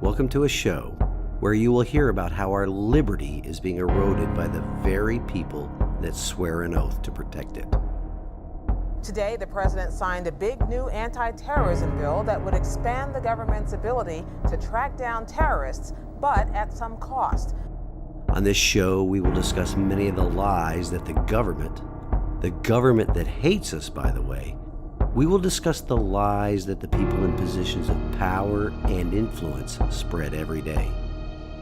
Welcome to a show where you will hear about how our liberty is being eroded by the very people that swear an oath to protect it. Today, the president signed a big new anti-terrorism bill that would expand the government's ability to track down terrorists, but at some cost. On this show, we will discuss many of the lies that the government that hates us, by the way, we will discuss the lies that the people in positions of power and influence spread every day.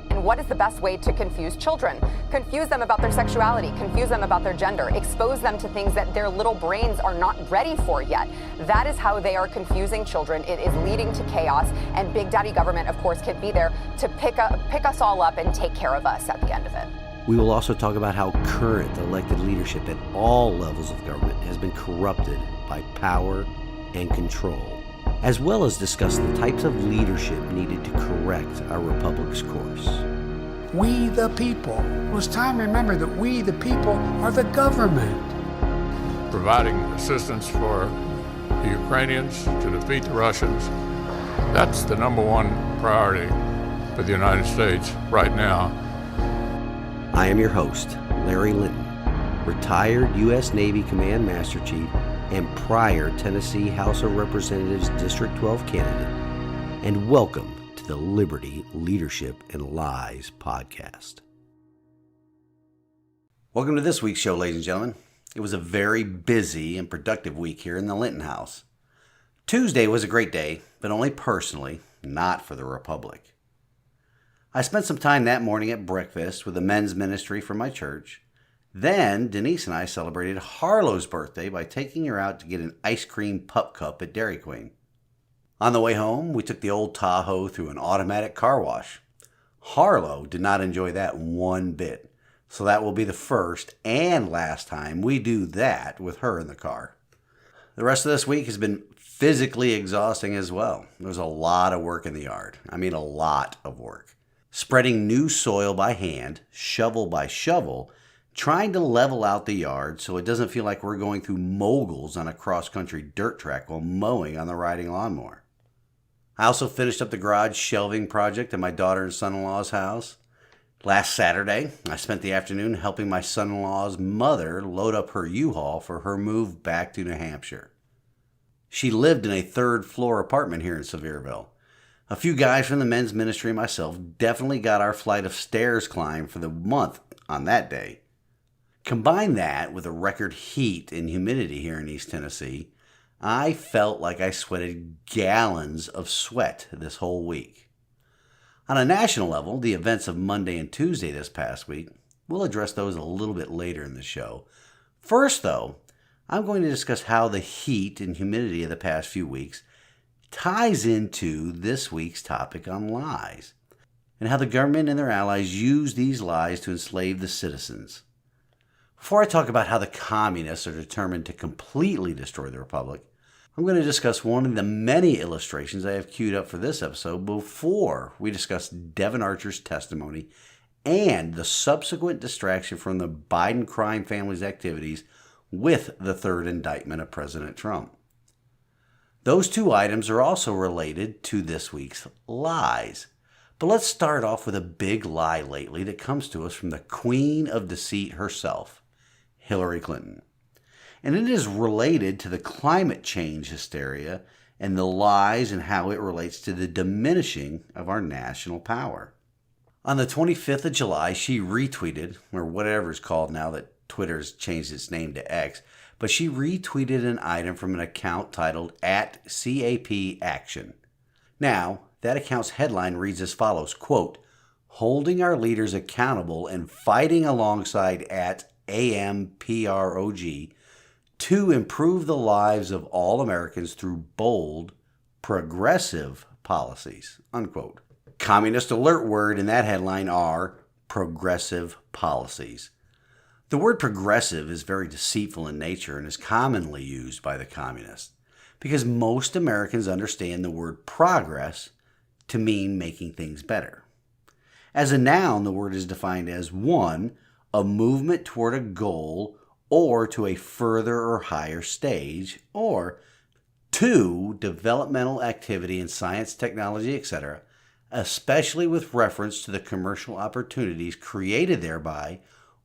And what is the best way to confuse children? Confuse them about their sexuality, confuse them about their gender, expose them to things that their little brains are not ready for yet. That is how they are confusing children. It is leading to chaos, and Big Daddy government, of course, can be there to pick us all up and take care of us at the end of it. We will also talk about how current elected leadership at all levels of government has been corrupted by power and control, as well as discuss the types of leadership needed to correct our republic's course. We the people. Well, it's time to remember that we the people are the government. Providing assistance for the Ukrainians to defeat the Russians, that's the number one priority for the United States right now. I am your host, Larry Linton, retired U.S. Navy Command Master Chief and prior Tennessee House of Representatives District 12 candidate, and welcome to the Liberty, Leadership, and Lies podcast. Welcome to this week's show, ladies and gentlemen. It was a very busy and productive week here in the Linton House. Tuesday was a great day, but only personally, not for the Republic. I spent some time that morning at breakfast with the men's ministry from my church. Then Denise and I celebrated Harlow's birthday by taking her out to get an ice cream pup cup at Dairy Queen. On the way home, we took the old Tahoe through an automatic car wash. Harlow did not enjoy that one bit, so that will be the first and last time we do that with her in the car. The rest of this week has been physically exhausting as well. There's a lot of work in the yard. I mean, a lot of work. Spreading new soil by hand, shovel by shovel, trying to level out the yard so it doesn't feel like we're going through moguls on a cross-country dirt track while mowing on the riding lawnmower. I also finished up the garage shelving project at my daughter and son-in-law's house. Last Saturday, I spent the afternoon helping my son-in-law's mother load up her U-Haul for her move back to New Hampshire. She lived in a third-floor apartment here in Sevierville. A few guys from the men's ministry and myself definitely got our flight of stairs climbed for the month on that day. Combine that with the record heat and humidity here in East Tennessee, I felt like I sweated gallons of sweat this whole week. On a national level, the events of Monday and Tuesday this past week, we'll address those a little bit later in the show. First, though, I'm going to discuss how the heat and humidity of the past few weeks ties into this week's topic on lies, and how the government and their allies use these lies to enslave the citizens. Before I talk about how the communists are determined to completely destroy the Republic, I'm going to discuss one of the many illustrations I have queued up for this episode before we discuss Devin Archer's testimony and the subsequent distraction from the Biden crime family's activities with the third indictment of President Trump. Those two items are also related to this week's lies. But let's start off with a big lie lately that comes to us from the queen of deceit herself, Hillary Clinton. And it is related to the climate change hysteria and the lies and how it relates to the diminishing of our national power. On the 25th of July, she retweeted, or whatever it's called now that Twitter's changed its name to X, but she retweeted an item from an account titled @CAPAction. Now, that account's headline reads as follows, quote, "Holding our leaders accountable and fighting alongside @AMPROG to improve the lives of all Americans through bold, progressive policies," unquote. Communist alert word in that headline are progressive policies. The word progressive is very deceitful in nature and is commonly used by the communists because most Americans understand the word progress to mean making things better. As a noun, the word is defined as 1, a movement toward a goal or to a further or higher stage, or 2, developmental activity in science, technology, etc., especially with reference to the commercial opportunities created thereby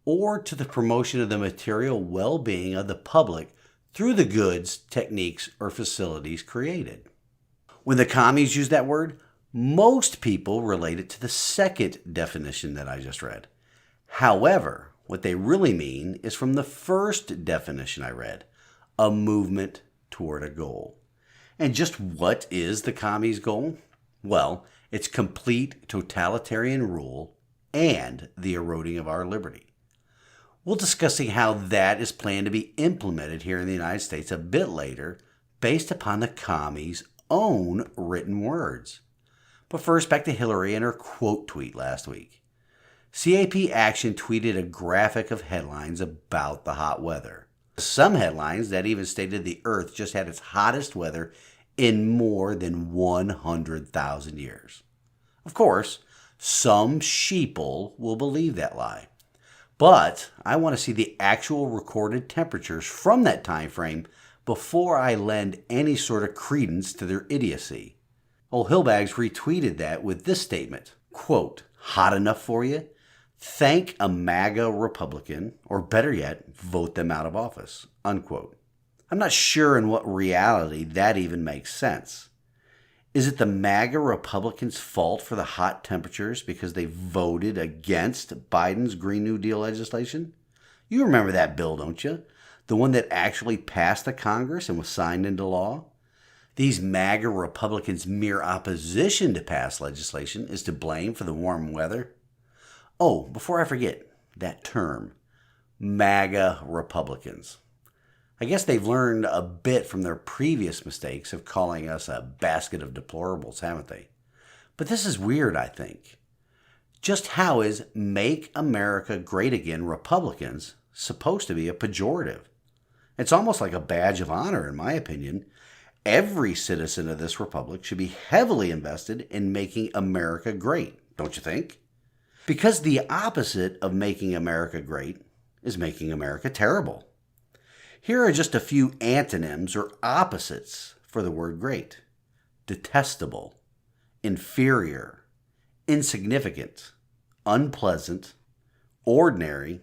or to the promotion of the material well-being of the public through the goods, techniques, or facilities created. When the commies use that word, most people relate it to the second definition that I just read. However, what they really mean is from the first definition I read, a movement toward a goal. And just what is the commies' goal? Well, it's complete totalitarian rule and the eroding of our liberty. We'll discussing how that is planned to be implemented here in the United States a bit later based upon the commies' own written words. But first, back to Hillary and her quote tweet last week. CAP Action tweeted a graphic of headlines about the hot weather. Some headlines that even stated the Earth just had its hottest weather in more than 100,000 years. Of course, some sheeple will believe that lie. But I want to see the actual recorded temperatures from that time frame before I lend any sort of credence to their idiocy. Old Hillbags retweeted that with this statement, quote, "Hot enough for you? Thank a MAGA Republican, or better yet, vote them out of office," unquote. I'm not sure in what reality that even makes sense. Is it the MAGA Republicans' fault for the hot temperatures because they voted against Biden's Green New Deal legislation? You remember that bill, don't you? The one that actually passed the Congress and was signed into law? These MAGA Republicans' mere opposition to past legislation is to blame for the warm weather? Oh, before I forget, that term, MAGA Republicans. I guess they've learned a bit from their previous mistakes of calling us a basket of deplorables, haven't they? But this is weird, I think. Just how is Make America Great Again Republicans supposed to be a pejorative? It's almost like a badge of honor, in my opinion. Every citizen of this republic should be heavily invested in making America great, don't you think? Because the opposite of making America great is making America terrible. Here are just a few antonyms or opposites for the word great. Detestable, inferior, insignificant, unpleasant, ordinary,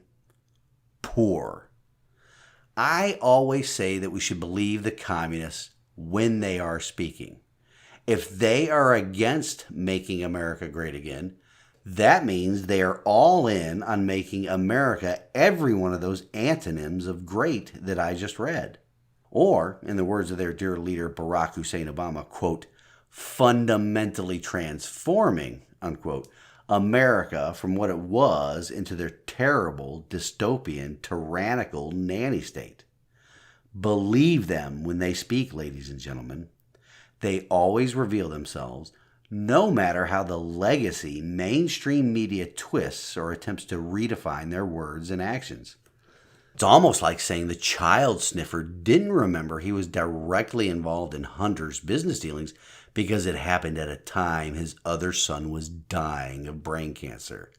poor. I always say that we should believe the communists when they are speaking. If they are against making America great again, that means they are all in on making America every one of those antonyms of great that I just read. Or, in the words of their dear leader Barack Hussein Obama, quote, fundamentally transforming, unquote, America from what it was into their terrible, dystopian, tyrannical nanny state. Believe them when they speak, ladies and gentlemen. They always reveal themselves, no matter how the legacy mainstream media twists or attempts to redefine their words and actions. It's almost like saying the child sniffer didn't remember he was directly involved in Hunter's business dealings because it happened at a time his other son was dying of brain cancer.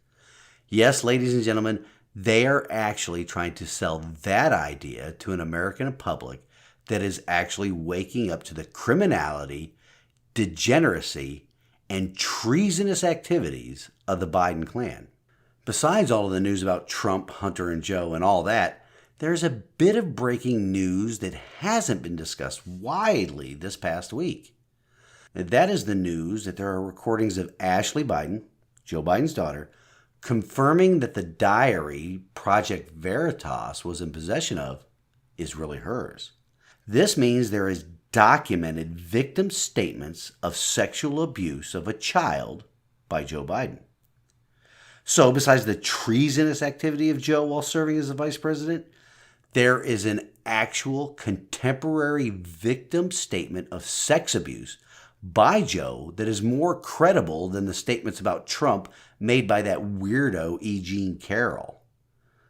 Yes, ladies and gentlemen, they are actually trying to sell that idea to an American public that is actually waking up to the criminality, degeneracy, and treasonous activities of the Biden clan. Besides all of the news about Trump, Hunter, and Joe and all that, there's a bit of breaking news that hasn't been discussed widely this past week. That is the news that there are recordings of Ashley Biden, Joe Biden's daughter, confirming that the diary Project Veritas was in possession of is really hers. This means there is documented victim statements of sexual abuse of a child by Joe Biden. So, besides the treasonous activity of Joe while serving as the vice president, there is an actual contemporary victim statement of sex abuse by Joe that is more credible than the statements about Trump made by that weirdo E. Jean Carroll.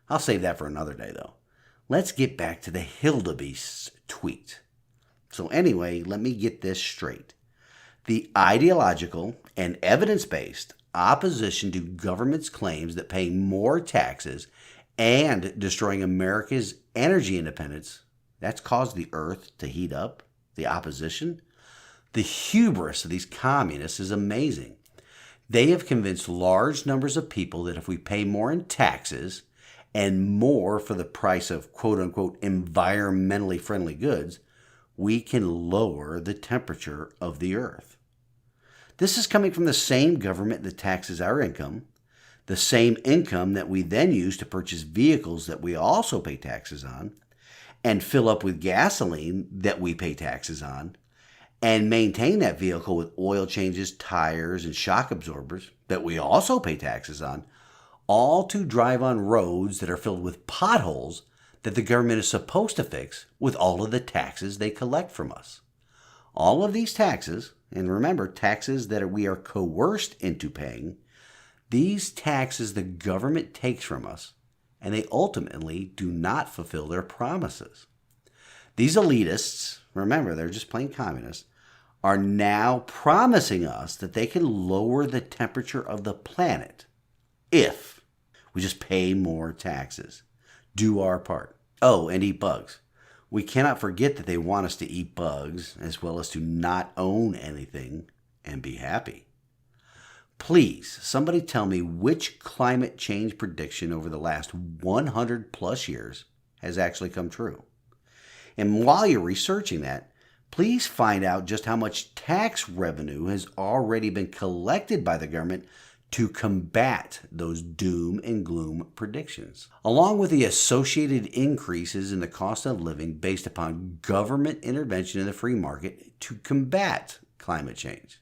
I'll save that for another day, though. Let's get back to the Hildebeest's tweet. So anyway, let me get this straight. The ideological and evidence-based opposition to government's claims that paying more taxes and destroying America's energy independence, that's caused the earth to heat up, the opposition. The hubris of these communists is amazing. They have convinced large numbers of people that if we pay more in taxes and more for the price of quote-unquote environmentally friendly goods, we can lower the temperature of the earth. This is coming from the same government that taxes our income, the same income that we then use to purchase vehicles that we also pay taxes on, and fill up with gasoline that we pay taxes on, and maintain that vehicle with oil changes, tires, and shock absorbers that we also pay taxes on, all to drive on roads that are filled with potholes that the government is supposed to fix with all of the taxes they collect from us. All of these taxes, and remember, taxes that we are coerced into paying, these taxes the government takes from us, and they ultimately do not fulfill their promises. These elitists, remember, they're just plain communists, are now promising us that they can lower the temperature of the planet if we just pay more taxes, do our part. Oh, and eat bugs. We cannot forget that they want us to eat bugs as well as to not own anything and be happy. Please, somebody tell me which climate change prediction over the last 100 plus years has actually come true. And while you're researching that, please find out just how much tax revenue has already been collected by the government to combat those doom and gloom predictions, along with the associated increases in the cost of living based upon government intervention in the free market to combat climate change.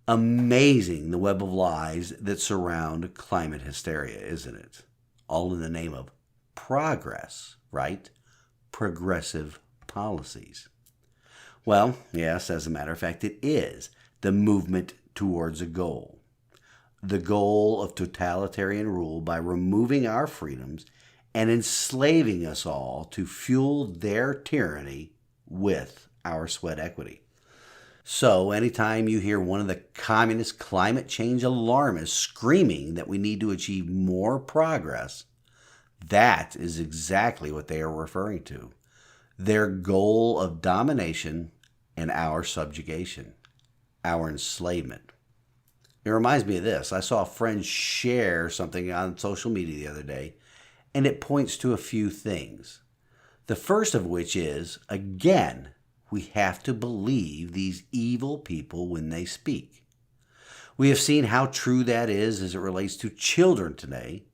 Amazing the web of lies that surround climate hysteria, isn't it? All in the name of progress, right? Progressive policies. Well, yes, as a matter of fact, it is the movement towards a goal. The goal of totalitarian rule by removing our freedoms and enslaving us all to fuel their tyranny with our sweat equity. So anytime you hear one of the communist climate change alarmists screaming that we need to achieve more progress, that is exactly what they are referring to. Their goal of domination and our subjugation, our enslavement. It reminds me of this. I saw a friend share something on social media the other day, and it points to a few things. The first of which is, again, we have to believe these evil people when they speak. We have seen how true that is as it relates to children today,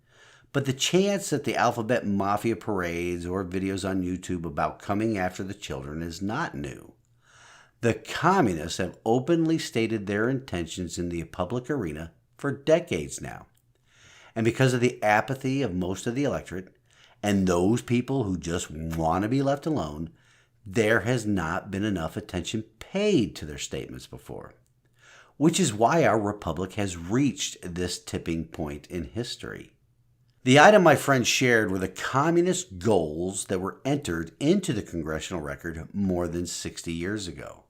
but the chance that the alphabet mafia parades or videos on YouTube about coming after the children is not new. The communists have openly stated their intentions in the public arena for decades now. And because of the apathy of most of the electorate and those people who just want to be left alone, there has not been enough attention paid to their statements before. Which is why our republic has reached this tipping point in history. The item my friend shared were the communist goals that were entered into the congressional record more than 60 years ago.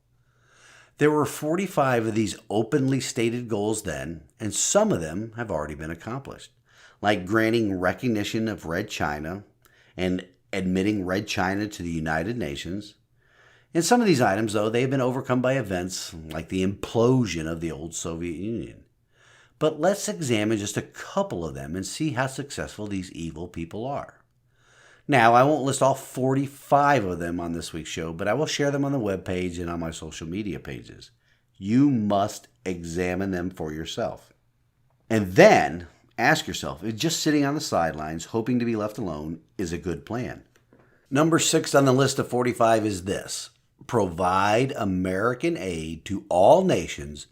There were 45 of these openly stated goals then, and some of them have already been accomplished, like granting recognition of Red China and admitting Red China to the United Nations. In some of these items, though, they have been overcome by events like the implosion of the old Soviet Union. But let's examine just a couple of them and see how successful these evil people are. Now, I won't list all 45 of them on this week's show, but I will share them on the webpage and on my social media pages. You must examine them for yourself. And then ask yourself if just sitting on the sidelines hoping to be left alone is a good plan. Number 6 on the list of 45 is this: provide American aid to all nations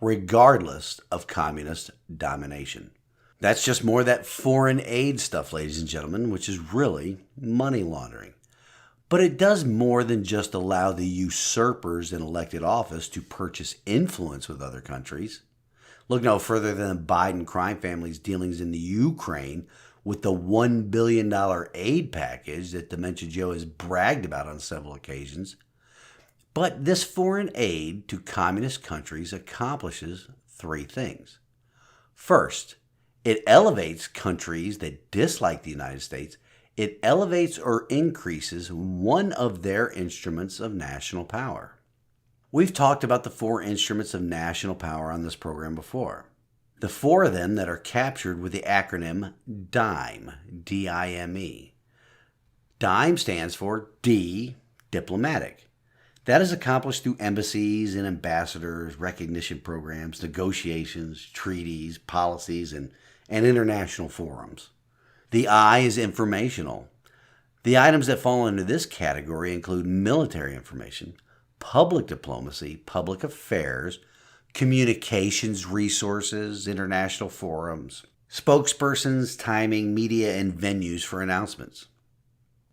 regardless of communist domination. That's just more of that foreign aid stuff, ladies and gentlemen, which is really money laundering. But it does more than just allow the usurpers in elected office to purchase influence with other countries. Look no further than the Biden crime family's dealings in the Ukraine with the $1 billion aid package that Dementia Joe has bragged about on several occasions. But this foreign aid to communist countries accomplishes 3 things. First, it elevates countries that dislike the United States. It elevates or increases one of their instruments of national power. We've talked about the 4 instruments of national power on this program before. The four of them that are captured with the acronym DIME, D-I-M-E. DIME stands for D, diplomatic. That is accomplished through embassies and ambassadors, recognition programs, negotiations, treaties, policies, and international forums. The I is informational. The items that fall into this category include military information, public diplomacy, public affairs, communications resources, international forums, spokespersons, timing, media, and venues for announcements.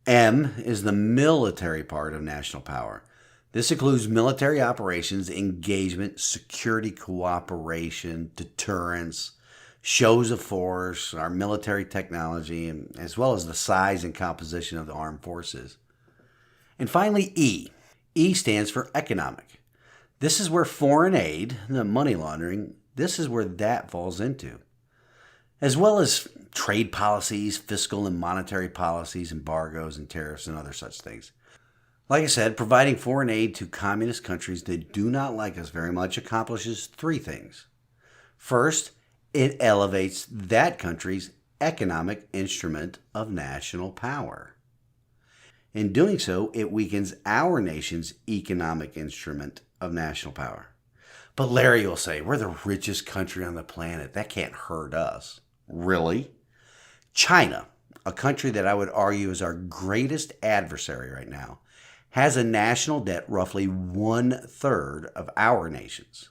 M is the military part of national power. This includes military operations, engagement, security cooperation, deterrence, shows of force, our military technology, and as well as the size and composition of the armed forces. And finally, E. E stands for economic. This is where foreign aid, the money laundering, this is where that falls into. As well as trade policies, fiscal and monetary policies, embargoes and tariffs and other such things. Like I said, providing foreign aid to communist countries that do not like us very much accomplishes three things. First, it elevates that country's economic instrument of national power. In doing so, it weakens our nation's economic instrument of national power. But Larry will say, we're the richest country on the planet. That can't hurt us. Really? China, a country that I would argue is our greatest adversary right now, has a national debt roughly 1/3 of our nation's.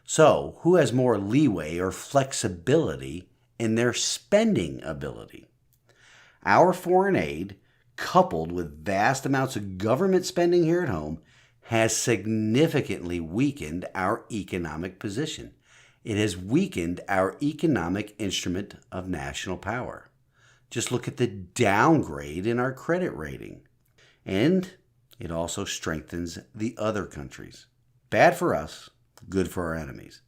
So, who has more leeway or flexibility in their spending ability? Our foreign aid, coupled with vast amounts of government spending here at home, has significantly weakened our economic position. It has weakened our economic instrument of national power. Just look at the downgrade in our credit rating. And it also strengthens the other countries. Bad for us, good for our enemies.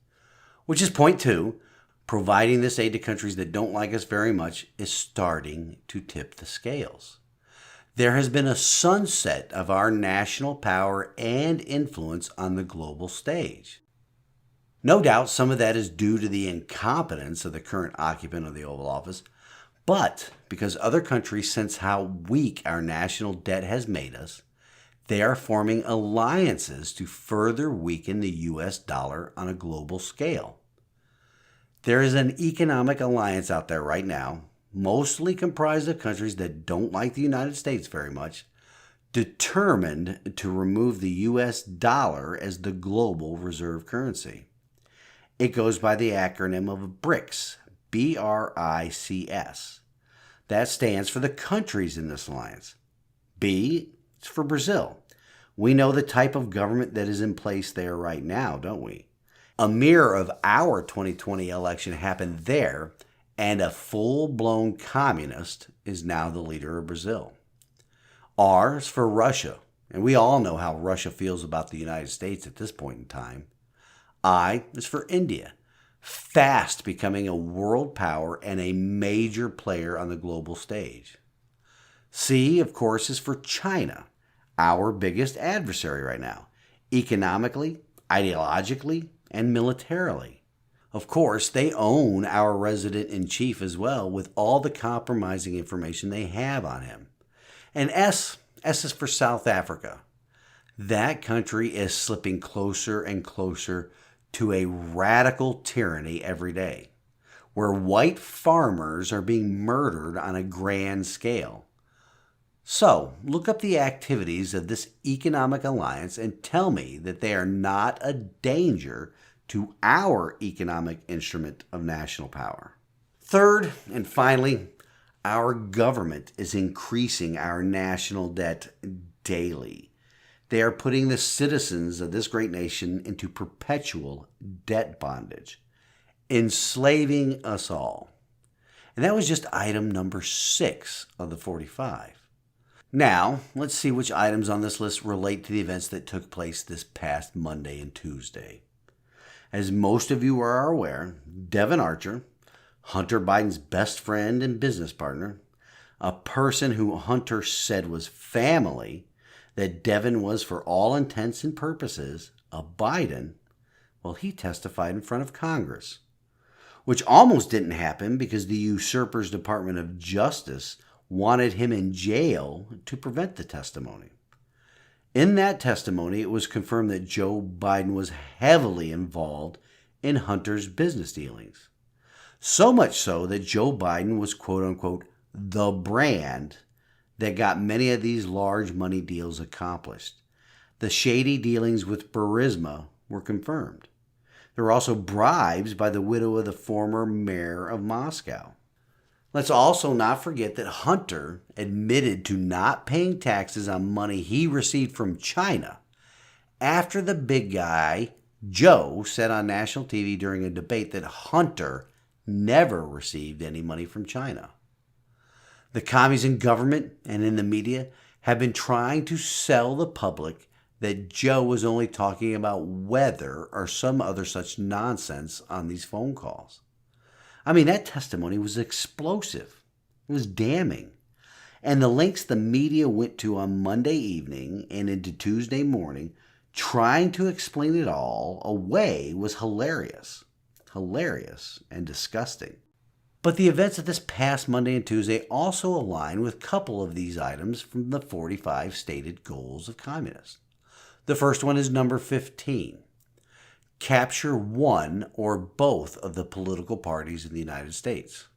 Which is point 2. Providing this aid to countries that don't like us very much is starting to tip the scales. There has been a sunset of our national power and influence on the global stage. No doubt some of that is due to the incompetence of the current occupant of the Oval Office, but because other countries sense how weak our national debt has made us, they are forming alliances to further weaken the U.S. dollar on a global scale. There is an economic alliance out there right now, mostly comprised of countries that don't like the United States very much, determined to remove the U.S. dollar as the global reserve currency. It goes by the acronym of BRICS, B-R-I-C-S. That stands for the countries in this alliance. B, it's for Brazil. We know the type of government that is in place there right now, don't we? A mirror of our 2020 election happened there, and a full-blown communist is now the leader of Brazil. R is for Russia, and we all know how Russia feels about the United States at this point in time. I is for India, fast becoming a world power and a major player on the global stage. C, of course, is for China, our biggest adversary right now, economically, ideologically, and militarily. Of course, they own our resident-in-chief as well, with all the compromising information they have on him. And S is for South Africa. That country is slipping closer and closer to a radical tyranny every day, where white farmers are being murdered on a grand scale. So, look up the activities of this economic alliance and tell me that they are not a danger to our economic instrument of national power. Third, and finally, our government is increasing our national debt daily. They are putting the citizens of this great nation into perpetual debt bondage, enslaving us all. And that was just item number 6 of the 45. Now, let's see which items on this list relate to the events that took place this past Monday and Tuesday. As most of you are aware, Devin Archer, Hunter Biden's best friend and business partner, a person who Hunter said was family, that Devin was for all intents and purposes a Biden, well, he testified in front of Congress. which almost didn't happen because the usurper's Department of Justice wanted him in jail to prevent the testimony. In that testimony, it was confirmed that Joe Biden was heavily involved in Hunter's business dealings. So much so that Joe Biden was, quote unquote, the brand that got many of these large money deals accomplished. The shady dealings with Burisma were confirmed. There were also bribes by the widow of the former mayor of Moscow. Let's also not forget that Hunter admitted to not paying taxes on money he received from China after the big guy, Joe, said on national TV during a debate that Hunter never received any money from China. The commies in government and in the media have been trying to sell the public that Joe was only talking about weather or some other such nonsense on these phone calls. I mean, that testimony was explosive. It was damning. And the lengths the media went to on Monday evening and into Tuesday morning trying to explain it all away was hilarious. Hilarious and disgusting. But the events of this past Monday and Tuesday also align with a couple of these items from the 45 stated goals of communists. The first one is number 15. Capture one or both of the political parties in the United States.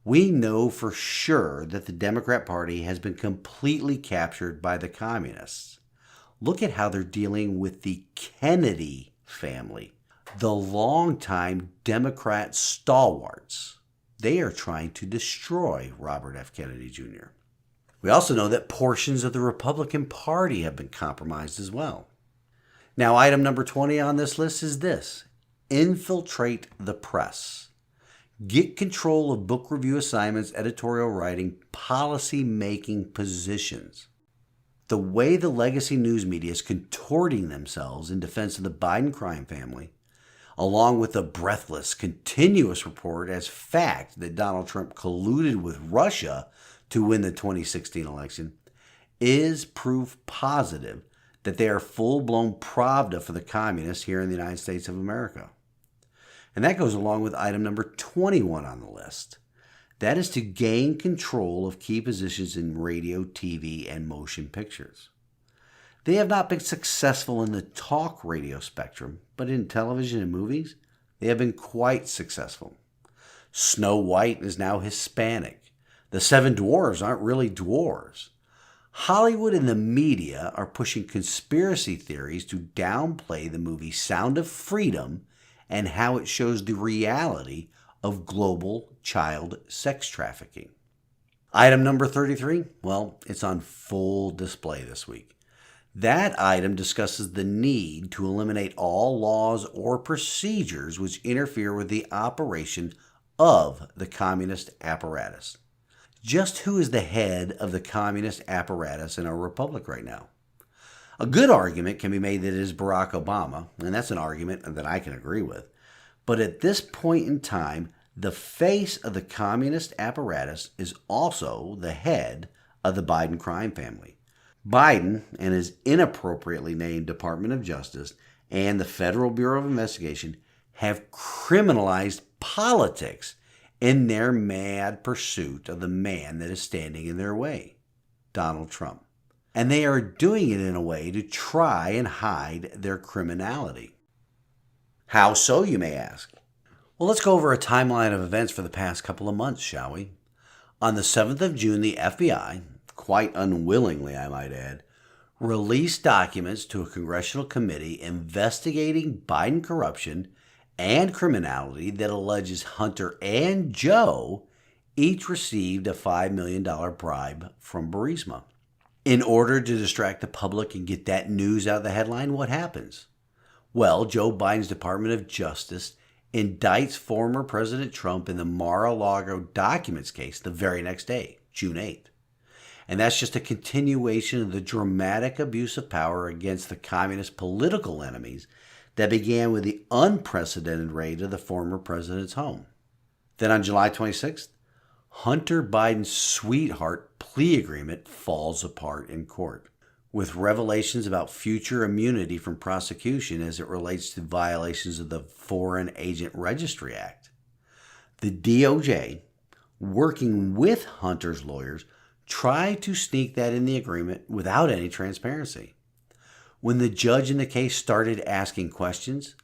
We know for sure that the Democrat Party has been completely captured by the communists. Look at how they're dealing with the Kennedy family, the longtime Democrat stalwarts. They are trying to destroy Robert F. Kennedy Jr. We also know that portions of the Republican Party have been compromised as well. Now, item number 20 on this list is this: infiltrate the press. Get control of book review assignments, editorial writing, policy-making positions. The way the legacy news media is contorting themselves in defense of the Biden crime family, along with the breathless, continuous report as fact that Donald Trump colluded with Russia to win the 2016 election, is proof positive that they are full-blown Pravda for the communists here in the United States of America. And that goes along with item number 21 on the list. That is to gain control of key positions in radio, TV, and motion pictures. They have not been successful in the talk radio spectrum, but in television and movies, they have been quite successful. Snow White is now Hispanic. The Seven Dwarfs aren't really dwarves. Hollywood and the media are pushing conspiracy theories to downplay the movie Sound of Freedom and how it shows the reality of global child sex trafficking. Item number 33, well, it's on full display this week. That item discusses the need to eliminate all laws or procedures which interfere with the operation of the communist apparatus. Just who is the head of the communist apparatus in our republic right now? A good argument can be made that it is Barack Obama, and that's an argument that I can agree with. But at this point in time, the face of the communist apparatus is also the head of the Biden crime family. Biden and his inappropriately named Department of Justice and the Federal Bureau of Investigation have criminalized politics in their mad pursuit of the man that is standing in their way, Donald Trump. And they are doing it in a way to try and hide their criminality. How so, you may ask? Well, let's go over a timeline of events for the past couple of months, shall we? On the 7th of June, the FBI, quite unwillingly I might add, released documents to a congressional committee investigating Biden corruption and criminality that alleges Hunter and Joe each received a $5 million bribe from Burisma. In order to distract the public and get that news out of the headline, what happens? Well, Joe Biden's Department of Justice indicts former President Trump in the Mar-a-Lago documents case the very next day, June 8th. And that's just a continuation of the dramatic abuse of power against the communist political enemies that began with the unprecedented raid of the former president's home. Then on July 26th, Hunter Biden's sweetheart plea agreement falls apart in court, with revelations about future immunity from prosecution as it relates to violations of the Foreign Agent Registry Act. The DOJ, working with Hunter's lawyers, tried to sneak that in the agreement without any transparency. When the judge in the case started asking questions,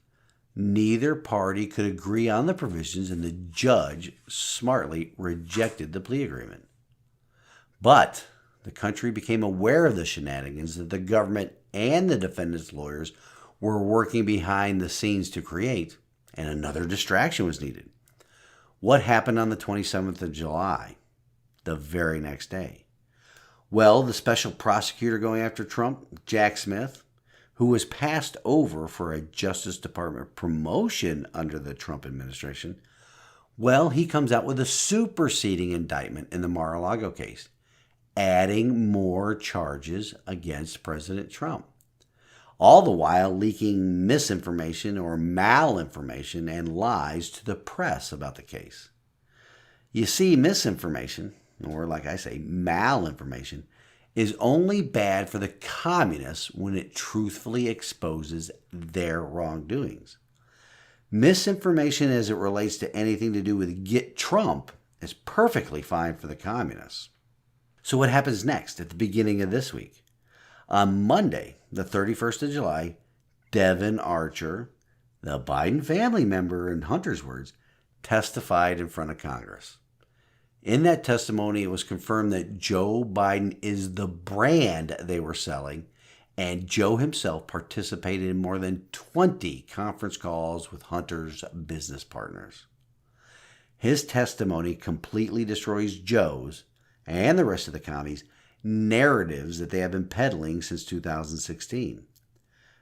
neither party could agree on the provisions, and the judge smartly rejected the plea agreement. But the country became aware of the shenanigans that the government and the defendant's lawyers were working behind the scenes to create, and another distraction was needed. What happened on the 27th of July, the very next day? Well, the special prosecutor going after Trump, Jack Smith, who was passed over for a Justice Department promotion under the Trump administration, well, he comes out with a superseding indictment in the Mar-a-Lago case, adding more charges against President Trump, all the while leaking misinformation or malinformation and lies to the press about the case. You see, misinformation, or like I say, malinformation, is only bad for the communists when it truthfully exposes their wrongdoings. Misinformation as it relates to anything to do with Get Trump is perfectly fine for the communists. So what happens next at the beginning of this week? On Monday, the 31st of July, Devin Archer, the Biden family member in Hunter's words, testified in front of Congress. In that testimony, it was confirmed that Joe Biden is the brand they were selling, and Joe himself participated in more than 20 conference calls with Hunter's business partners. His testimony completely destroys Joe's and the rest of the commies' narratives that they have been peddling since 2016.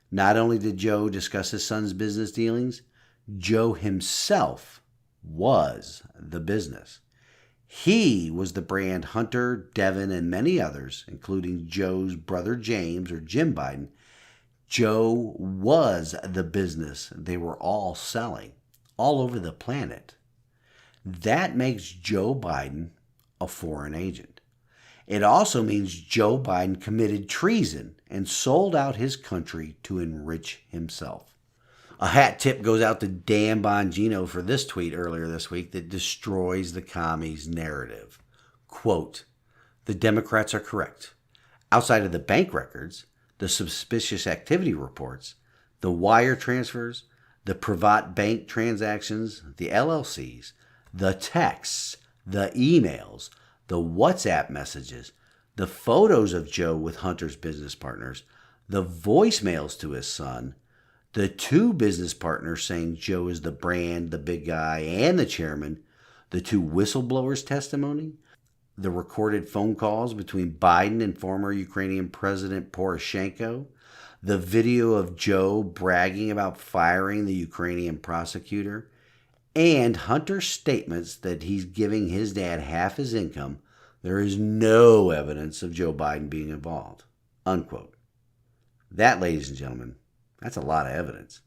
Not only did Joe discuss his son's business dealings, Joe himself was the business. He was the brand Hunter, Devin, and many others, including Joe's brother James or Jim Biden. Joe was the business they were all selling all over the planet. That makes Joe Biden a foreign agent. It also means Joe Biden committed treason and sold out his country to enrich himself. A hat tip goes out to Dan Bongino for this tweet earlier this week that destroys the commies' narrative. Quote, "The Democrats are correct. Outside of the bank records, the suspicious activity reports, the wire transfers, the Privat bank transactions, the LLCs, the texts, the emails, the WhatsApp messages, the photos of Joe with Hunter's business partners, the voicemails to his son, the two business partners saying Joe is the brand, the big guy, and the chairman, the two whistleblowers' testimony, the recorded phone calls between Biden and former Ukrainian President Poroshenko, the video of Joe bragging about firing the Ukrainian prosecutor, and Hunter's statements that he's giving his dad half his income, there is no evidence of Joe Biden being involved." Unquote. That, ladies and gentlemen, that's a lot of evidence.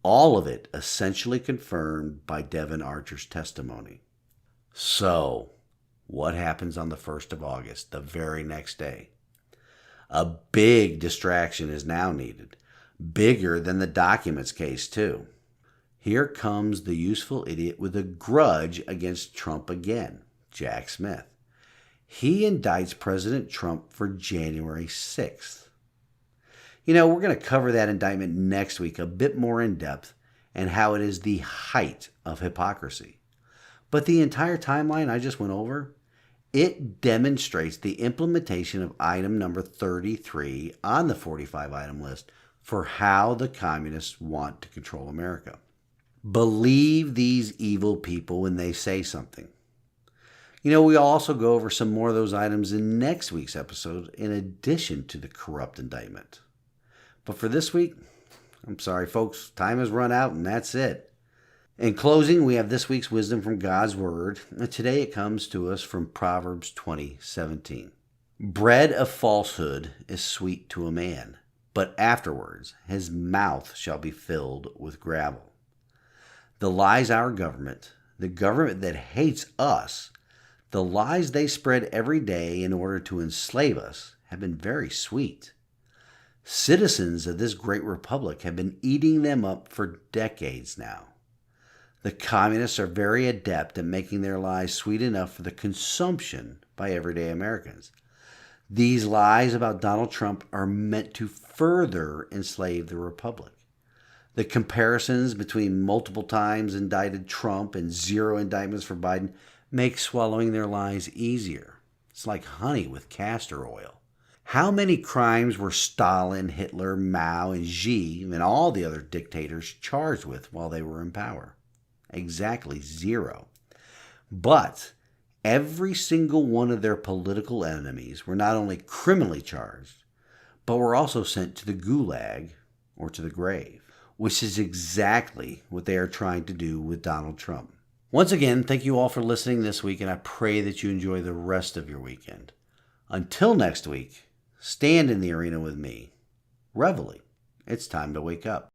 All of it essentially confirmed by Devin Archer's testimony. So, what happens on the 1st of August, the very next day? A big distraction is now needed, bigger than the documents case, too. Here comes the useful idiot with a grudge against Trump again, Jack Smith. He indicts President Trump for January 6th. You know, we're going to cover that indictment next week a bit more in depth and how it is the height of hypocrisy. But the entire timeline I just went over, it demonstrates the implementation of item number 33 on the 45-item list for how the communists want to control America. Believe these evil people when they say something. You know, we'll also go over some more of those items in next week's episode in addition to the corrupt indictment. But for this week, I'm sorry, folks, time has run out and that's it. In closing, we have this week's wisdom from God's Word, and today it comes to us from Proverbs 20:17. "Bread of falsehood is sweet to a man, but afterwards his mouth shall be filled with gravel." The lies our government, the government that hates us, the lies they spread every day in order to enslave us have been very sweet. Citizens of this great republic have been eating them up for decades now. The communists are very adept at making their lies sweet enough for the consumption by everyday Americans. These lies about Donald Trump are meant to further enslave the republic. The comparisons between multiple times indicted Trump and 0 indictments for Biden make swallowing their lies easier. It's like honey with castor oil. How many crimes were Stalin, Hitler, Mao, and Xi, and all the other dictators charged with while they were in power? Exactly 0. But every single one of their political enemies were not only criminally charged, but were also sent to the gulag or to the grave, which is exactly what they are trying to do with Donald Trump. Once again, thank you all for listening this week, and I pray that you enjoy the rest of your weekend. Until next week, stand in the arena with me. Reveille, it's time to wake up.